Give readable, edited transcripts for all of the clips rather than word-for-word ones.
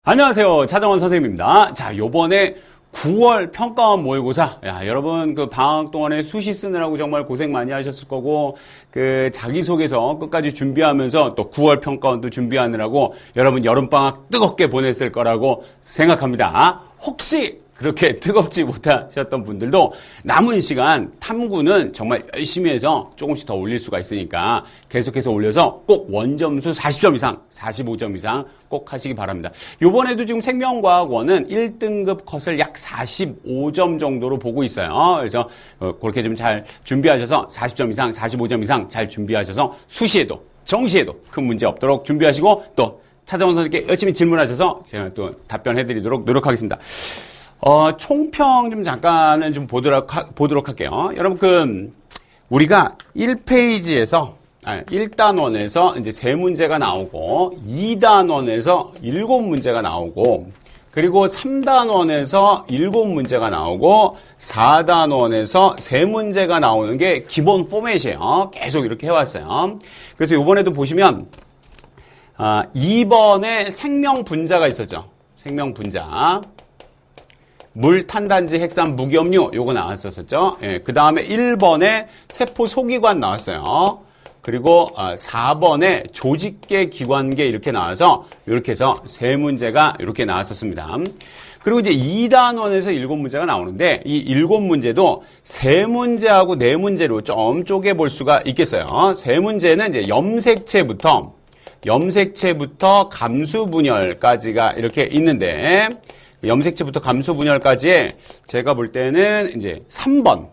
안녕하세요. 차정원 선생님입니다. 자, 요번에 9월 평가원 모의고사. 야, 여러분 그 방학 동안에 수시 쓰느라고 정말 고생 많이 하셨을 거고, 그 자기소개서 끝까지 준비하면서 또 9월 평가원도 준비하느라고 여러분 여름방학 뜨겁게 보냈을 거라고 생각합니다. 혹시 그렇게 뜨겁지 못하셨던 분들도 남은 시간 탐구는 정말 열심히 해서 조금씩 더 올릴 수가 있으니까 계속해서 올려서 꼭 원점수 40점 이상, 45점 이상 꼭 하시기 바랍니다. 요번에도 지금 생명과학원은 1등급 컷을 약 45점 정도로 보고 있어요. 그래서 그렇게 좀 잘 준비하셔서 40점 이상, 45점 이상 잘 준비하셔서 수시에도, 정시에도 큰 문제 없도록 준비하시고 또 차정원 선생님께 열심히 질문하셔서 제가 또 답변해드리도록 노력하겠습니다. 총평 좀 잠깐은 좀 보도록 할게요. 여러분, 우리가 1페이지에서, 1단원에서 이제 3문제가 나오고, 2단원에서 7문제가 나오고, 그리고 3단원에서 7문제가 나오고, 4단원에서 3문제가 나오는 게 기본 포맷이에요. 계속 이렇게 해왔어요. 그래서 이번에도 보시면, 2번에 생명분자가 있었죠. 생명분자. 물, 탄단지, 핵산, 무기염류 요거 나왔었죠. 예, 그 다음에 1번에 세포 소기관 나왔어요. 그리고 4번에 조직계, 기관계 이렇게 나와서 이렇게 해서 3문제가 이렇게 나왔었습니다. 그리고 이제 2단원에서 7문제가 나오는데 이 7문제도 3문제하고 4문제로 좀 쪼개볼 수가 있겠어요. 3문제는 이제 염색체부터 감수분열까지가 이렇게 있는데 염색체부터 감수분열까지에 제가 볼 때는 이제 3번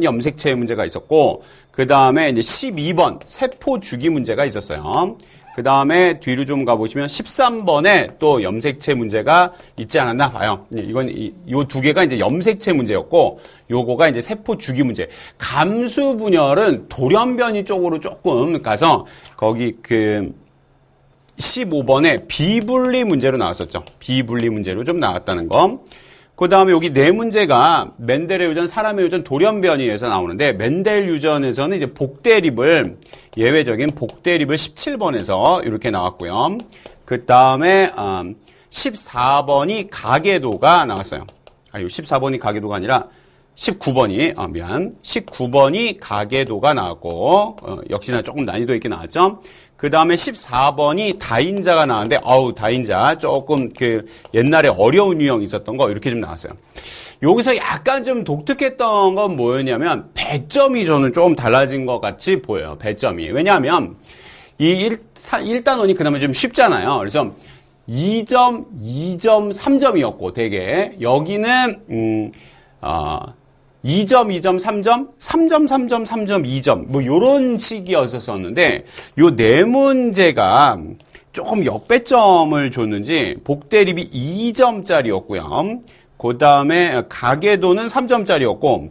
염색체 문제가 있었고, 그 다음에 이제 12번 세포 주기 문제가 있었어요. 그 다음에 뒤로 좀 가보시면 13번에 또 염색체 문제가 있지 않았나 봐요. 요 두 개가 이제 염색체 문제였고, 요거가 이제 세포 주기 문제. 감수분열은 돌연변이 쪽으로 조금 가서 거기 15번에 비분리 문제로 나왔었죠. 비분리 문제로 좀 나왔다는 거. 그 다음에 여기 4문제가 멘델의 유전, 사람의 유전, 돌연변이에서 나오는데 멘델 유전에서는 이제 복대립을, 예외적인 복대립을 17번에서 이렇게 나왔고요. 그 다음에 14번이 가계도가 나왔어요. 이거 14번이 가계도가 아니라 19번이 가계도가 나왔고, 역시나 조금 난이도 있게 나왔죠. 그 다음에 14번이 다인자가 나왔는데, 다인자. 조금 옛날에 어려운 유형이 있었던 거, 이렇게 좀 나왔어요. 여기서 약간 좀 독특했던 건 뭐였냐면, 배점이 저는 조금 달라진 것 같이 보여요. 배점이. 왜냐하면, 이 1단원이 그나마 좀 쉽잖아요. 그래서 2점, 2점, 3점이었고, 되게. 여기는, 2점, 2점, 3점, 3점, 3점, 3점, 2점 뭐 요런 식이었었는데 요 4문제가 조금 역배점을 줬는지 복대립이 2점짜리였고요. 그 다음에 가계도는 3점짜리였고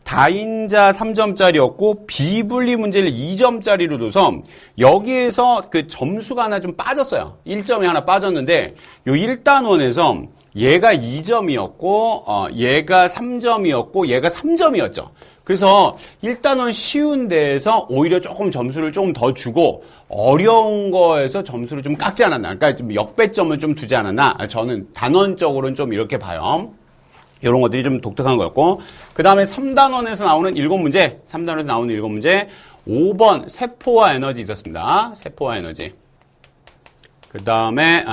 다인자 3점짜리였고 비분리 문제를 2점짜리로 둬서 여기에서 그 점수가 하나 좀 빠졌어요. 1점이 하나 빠졌는데 요 1단원에서 얘가 2점이었고, 얘가 3점이었고, 얘가 3점이었죠. 그래서 1단원 쉬운 데에서 오히려 조금 점수를 조금 더 주고, 어려운 거에서 점수를 좀 깎지 않았나. 그러니까 좀 역배점을 좀 두지 않았나. 저는 단원적으로는 좀 이렇게 봐요. 이런 것들이 좀 독특한 거였고. 그 다음에 3단원에서 나오는 7문제, 3단원에서 나오는 7문제, 5번 세포와 에너지 있었습니다. 세포와 에너지. 그 다음에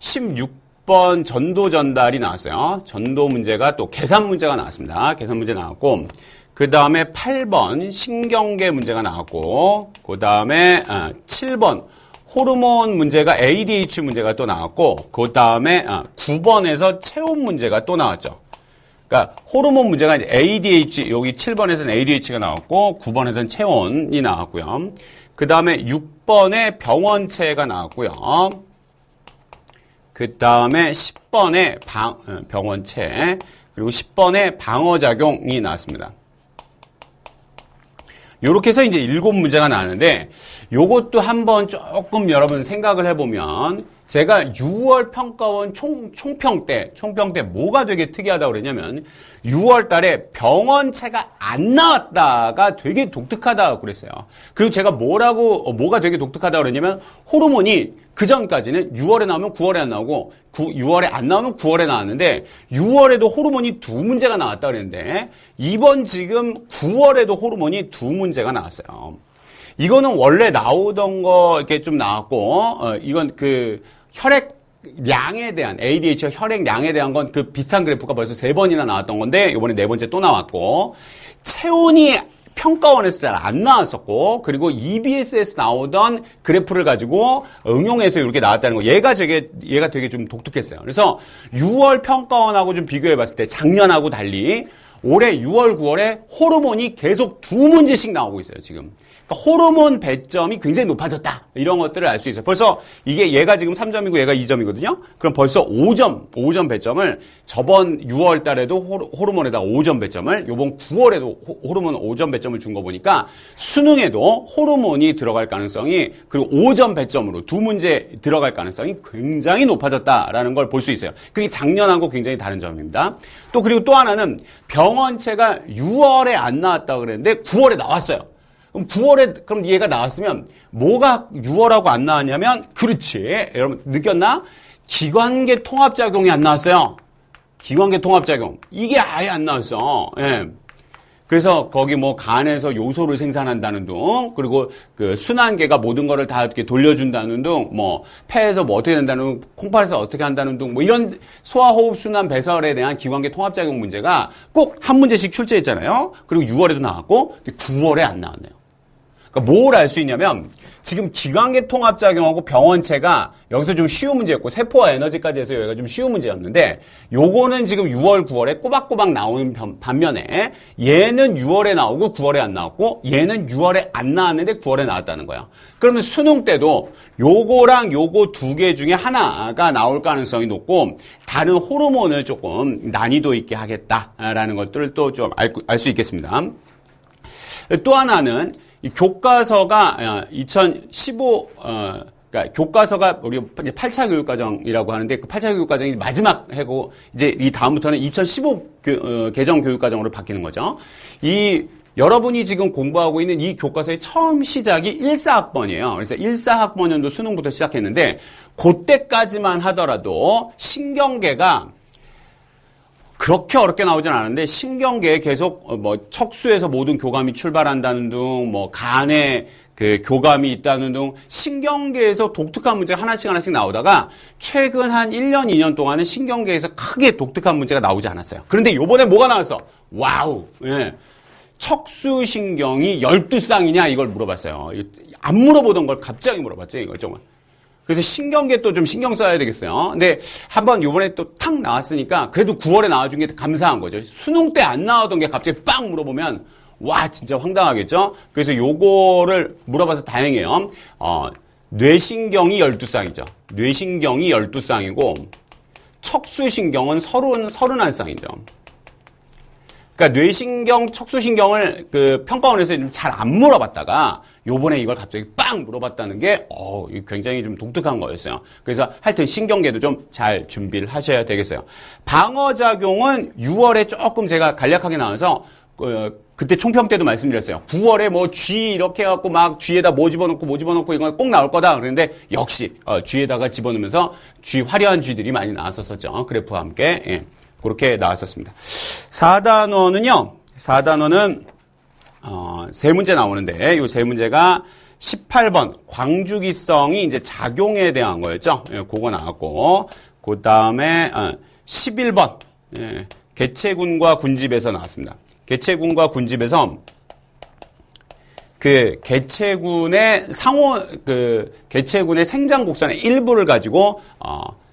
16번 전도 전달이 나왔어요. 전도 문제가 또 계산 문제가 나왔습니다. 계산 문제 나왔고, 그 다음에 8번 신경계 문제가 나왔고, 그 다음에 7번 호르몬 문제가 ADH 문제가 또 나왔고, 그 다음에 9번에서 체온 문제가 또 나왔죠. 그러니까 호르몬 문제가 이제 ADH, 여기 7번에서는 ADH가 나왔고, 9번에서는 체온이 나왔고요. 그 다음에 6번에 병원체가 나왔고요. 그 다음에 10번에 병원체, 그리고 10번에 방어작용이 나왔습니다. 요렇게 해서 이제 7문제가 나왔는데, 요것도 한번 조금 여러분 생각을 해보면, 제가 6월 평가원 총평 때 뭐가 되게 특이하다고 그랬냐면, 6월 달에 병원체가 안 나왔다가 되게 독특하다고 그랬어요. 그리고 제가 뭐가 되게 독특하다고 그랬냐면, 호르몬이 그 전까지는 6월에 나오면 9월에 안 나오고 6월에 안 나오면 9월에 나왔는데 6월에도 호르몬이 두 문제가 나왔다 그랬는데 이번 지금 9월에도 호르몬이 두 문제가 나왔어요. 이거는 원래 나오던 거 이렇게 좀 나왔고 이건 그 혈액량에 대한 ADH와 혈액량에 대한 건 그 비슷한 그래프가 벌써 3번이나 나왔던 건데 이번에 4번째 또 나왔고 체온이 평가원에서 잘 안 나왔었고 그리고 EBS에서 나오던 그래프를 가지고 응용해서 이렇게 나왔다는 거 얘가 되게 좀 독특했어요. 그래서 6월 평가원하고 좀 비교해 봤을 때 작년하고 달리 올해 6월, 9월에 호르몬이 계속 두 문제씩 나오고 있어요, 지금. 그러니까 호르몬 배점이 굉장히 높아졌다. 이런 것들을 알 수 있어요. 벌써 이게 얘가 지금 3점이고 얘가 2점이거든요. 그럼 벌써 5점 배점을 저번 6월 달에도 호르몬에다 5점 배점을 요번 9월에도 호르몬 5점 배점을 준 거 보니까 수능에도 호르몬이 들어갈 가능성이 그리고 5점 배점으로 두 문제 들어갈 가능성이 굉장히 높아졌다라는 걸 볼 수 있어요. 그게 작년하고 굉장히 다른 점입니다. 그리고 또 하나는 병원체가 6월에 안 나왔다고 그랬는데 9월에 나왔어요. 그럼 9월에, 그럼 얘가 나왔으면, 뭐가 6월하고 안 나왔냐면, 그렇지. 여러분, 느꼈나? 기관계 통합작용이 안 나왔어요. 기관계 통합작용. 이게 아예 안 나왔어. 예. 그래서 거기 뭐 간에서 요소를 생산한다는 둥, 그리고 그 순환계가 모든 거를 다 이렇게 돌려준다는 둥, 뭐 폐에서 뭐 어떻게 된다는 둥, 콩팥에서 어떻게 한다는 둥, 뭐 이런 소화호흡순환 배설에 대한 기관계 통합작용 문제가 꼭 한 문제씩 출제했잖아요. 그리고 6월에도 나왔고 9월에 안 나왔네요. 그러니까 뭘 알 수 있냐면 지금 기관계 통합작용하고 병원체가 여기서 좀 쉬운 문제였고 세포와 에너지까지 해서 여기가 좀 쉬운 문제였는데 요거는 지금 6월, 9월에 꼬박꼬박 나오는 반면에 얘는 6월에 나오고 9월에 안 나왔고 얘는 6월에 안 나왔는데 9월에 나왔다는 거야. 그러면 수능 때도 요거랑 요거 두 개 중에 하나가 나올 가능성이 높고 다른 호르몬을 조금 난이도 있게 하겠다라는 것들을 또 좀 알 수 있겠습니다. 또 하나는 이 교과서가 2015 그러니까 교과서가 우리 8차 교육과정이라고 하는데 그 8차 교육과정이 마지막 해고 이제 이 다음부터는 2015 개정 교육과정으로 바뀌는 거죠. 이 여러분이 지금 공부하고 있는 이 교과서의 처음 시작이 1사학번이에요. 그래서 1사학번연도 수능부터 시작했는데 그때까지만 하더라도 신경계가 그렇게 어렵게 나오진 않은데 신경계에 계속 뭐 척수에서 모든 교감이 출발한다는 둥, 뭐 간에 그 교감이 있다는 둥 신경계에서 독특한 문제가 하나씩 나오다가 최근 한 1년, 2년 동안은 신경계에서 크게 독특한 문제가 나오지 않았어요. 그런데 요번에 뭐가 나왔어? 와우! 예. 척수신경이 12쌍이냐 이걸 물어봤어요. 안 물어보던 걸 갑자기 물어봤죠, 이걸 정말. 그래서 신경계 또 좀 신경 써야 되겠어요. 근데 한번 요번에 또 탁 나왔으니까 그래도 9월에 나와준 게 감사한 거죠. 수능 때 안 나오던 게 갑자기 빵 물어보면 와 진짜 황당하겠죠. 그래서 요거를 물어봐서 다행이에요. 뇌신경이 12쌍이죠. 뇌신경이 12쌍이고 척수신경은 31쌍이죠. 그러니까 뇌신경, 척수신경을 그 평가원에서 잘 안 물어봤다가 요번에 이걸 갑자기 빵 물어봤다는 게 굉장히 좀 독특한 거였어요. 그래서 하여튼 신경계도 좀 잘 준비를 하셔야 되겠어요. 방어작용은 6월에 조금 제가 간략하게 나와서 그때 총평 때도 말씀드렸어요. 9월에 뭐 G 이렇게 해갖고 막 G에다 뭐 집어넣고 이건 꼭 나올 거다. 그런데 역시 G에다가 집어넣으면서 G 화려한 G들이 많이 나왔었죠. 그래프와 함께. 예. 그렇게 나왔었습니다. 4단원은요, 4단원은, 세 문제 나오는데, 요 세 문제가 18번, 광주기성이 이제 작용에 대한 거였죠. 예, 그거 나왔고, 그 다음에, 11번, 예, 개체군과 군집에서 나왔습니다. 개체군과 군집에서, 그, 개체군의 개체군의 생장 곡선의 일부를 가지고,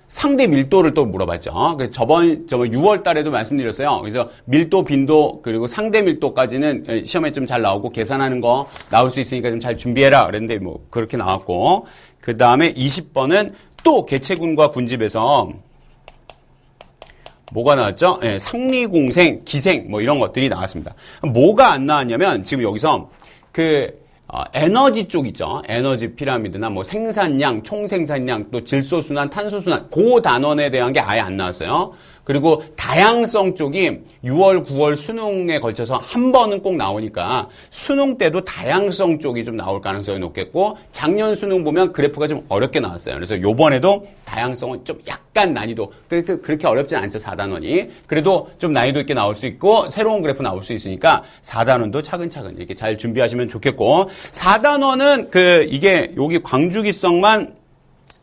상대 밀도를 또 물어봤죠. 저번 6월 달에도 말씀드렸어요. 그래서 밀도, 빈도, 그리고 상대 밀도까지는 시험에 좀 잘 나오고 계산하는 거 나올 수 있으니까 좀 잘 준비해라. 그랬는데 뭐 그렇게 나왔고. 그 다음에 20번은 또 개체군과 군집에서 뭐가 나왔죠? 예, 상리공생, 기생 뭐 이런 것들이 나왔습니다. 뭐가 안 나왔냐면 지금 여기서 에너지 쪽 있죠. 에너지 피라미드나 뭐 생산량, 총생산량, 또 질소순환, 탄소순환, 그 단원에 대한 게 아예 안 나왔어요. 그리고 다양성 쪽이 6월, 9월 수능에 걸쳐서 한 번은 꼭 나오니까 수능 때도 다양성 쪽이 좀 나올 가능성이 높겠고 작년 수능 보면 그래프가 좀 어렵게 나왔어요. 그래서 요번에도 다양성은 좀 약간 난이도 그렇게 어렵진 않죠. 4단원이. 그래도 좀 난이도 있게 나올 수 있고 새로운 그래프 나올 수 있으니까 4단원도 차근차근 이렇게 잘 준비하시면 좋겠고 4단원은 이게 여기 광주기성만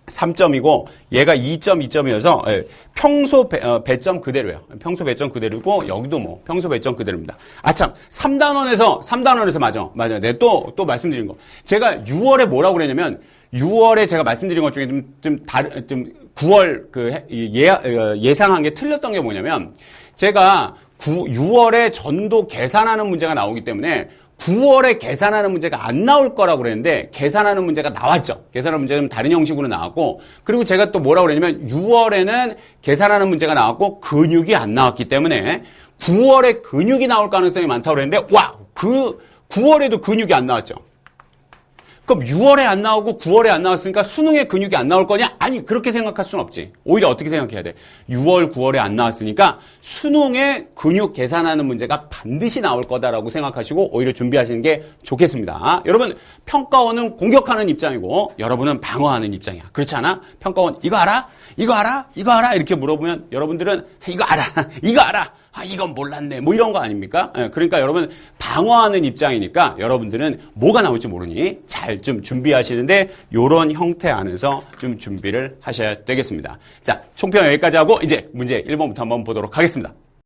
3점이고 얘가 2.2점이어서 평소 배점 그대로예요. 평소 배점 그대로고 여기도 뭐 평소 배점 그대로입니다. 아참 3단원에서 맞아. 네, 또 말씀드린 거. 제가 6월에 뭐라고 그랬냐면 6월에 제가 말씀드린 것 중에 좀 9월 예상한 게 틀렸던 게 뭐냐면 제가 6월에 전도 계산하는 문제가 나오기 때문에 9월에 계산하는 문제가 안 나올 거라고 그랬는데 계산하는 문제가 나왔죠. 계산하는 문제는 다른 형식으로 나왔고 그리고 제가 또 뭐라고 그랬냐면 6월에는 계산하는 문제가 나왔고 근육이 안 나왔기 때문에 9월에 근육이 나올 가능성이 많다고 그랬는데 9월에도 근육이 안 나왔죠. 그럼 6월에 안 나오고 9월에 안 나왔으니까 수능에 근육이 안 나올 거냐? 아니 그렇게 생각할 수는 없지. 오히려 어떻게 생각해야 돼? 6월, 9월에 안 나왔으니까 수능에 근육 계산하는 문제가 반드시 나올 거다라고 생각하시고 오히려 준비하시는 게 좋겠습니다. 여러분 평가원은 공격하는 입장이고 여러분은 방어하는 입장이야. 그렇지 않아? 평가원 이거 알아? 이거 알아? 이거 알아? 이렇게 물어보면 여러분들은 이거 알아? 이거 알아? 이건 몰랐네. 뭐 이런 거 아닙니까? 그러니까 여러분 방어하는 입장이니까 여러분들은 뭐가 나올지 모르니 잘 좀 준비하시는데 이런 형태 안에서 좀 준비를 하셔야 되겠습니다. 자, 총평 여기까지 하고 이제 문제 1번부터 한번 보도록 하겠습니다.